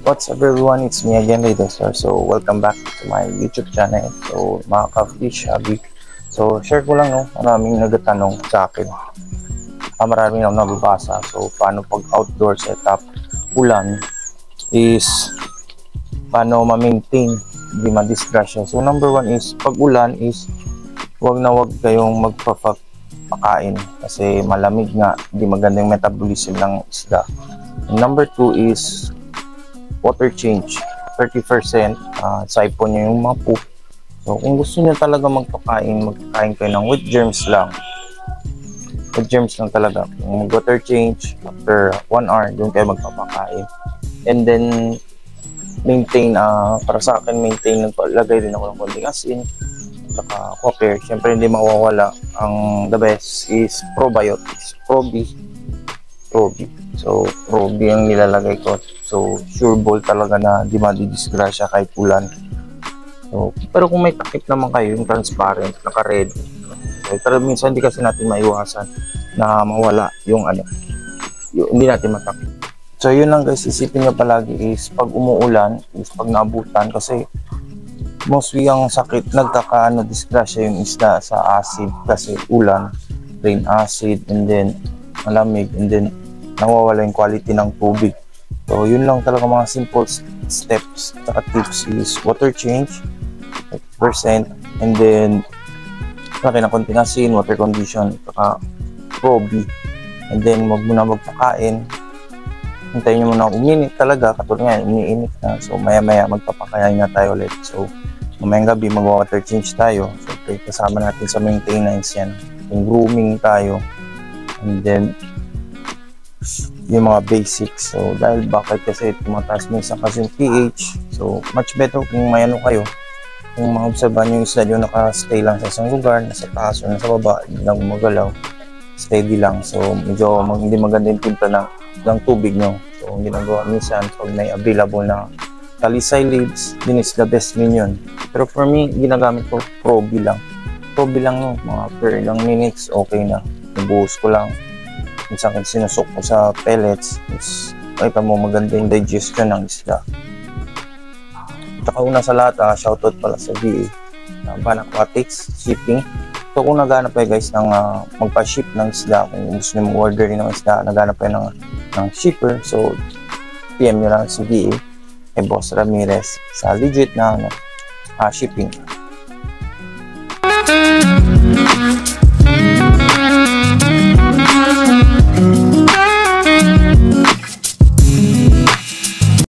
What's up everyone, it's me again, Raider. So welcome back to my YouTube channel. So mga ka-fish hobby. So share ko lang, no, maraming nagtatanong sa akin. Maraming akong nababasa. So paano pag outdoor setup ulan is paano ma-maintain, hindi ma-disgrasya. So number one is pag ulan is wag kayong magpapakain kasi malamig nga, hindi maganda yung metabolism ng isda. And number two is water change, 30%, siphon nyo yung mga poop. So kung gusto nyo talaga magpakain kayo ng with germs lang. With germs lang talaga. Kung water change, after 1 hour, doon kayo magpapakain. And then, maintain, para sa akin, lagay din ako ng konting asin, saka copper. Siyempre hindi mawawala. The best is probiotics. Probi. So, Probi ang nilalagay ko. So, sure ball talaga na di madidisgrasya kahit ulan. So, pero kung may takip naman kayo, yung transparent, naka-red. So, pero minsan hindi kasi natin maiwasan na mawala yung hindi natin matakip. So, yun lang guys, isipin nyo palagi is pag umuulan, is pag naabutan, kasi mostly ang sakit, disgrasya yung isda sa acid kasi ulan, rain acid, and then malamig, and then nawawala yung quality ng tubig. So yun lang talaga mga simple steps at tips is water change 30%, and then laki ng konting asin, water condition, saka probi, and then wag muna magpakain, hintayin nyo muna uminit talaga, katulad nga umiinit na. So maya magpapakain na tayo ulit. So mamayang gabi mag-water change tayo. So kasama natin sa maintenance yan, yung grooming tayo, and then yung mga basics. So dahil bakit kasi tumataas minsan kasi yung pH, so much better kung may kayo, kung maobserbahan nyo yung isda nyo nakastay lang sa isang lugar, nasa taas o nasa baba, hindi lang magalaw, steady lang. So medyo hindi maganda yung timpla ng tubig nyo. So ang ginagawa minsan pag may available na talisay leaves, din is the best minion. Pero for me, ginagamit ko Probi lang no, mga per ilang minutes okay na, ibuhos ko lang. Minsan sinusok ko sa pellets, kita mo maganda yung digestion ng isda. Tsaka una sa lahat, shoutout pala sa VA, Van Aquatics Shipping. So kung naghanap kayo guys ng magpa-ship ng isda, kung gusto nyo mag-order ng isda, naghanap kayo ng shipper, so PM nyo lang si VA, Boss Ramirez, sa legit na shipping.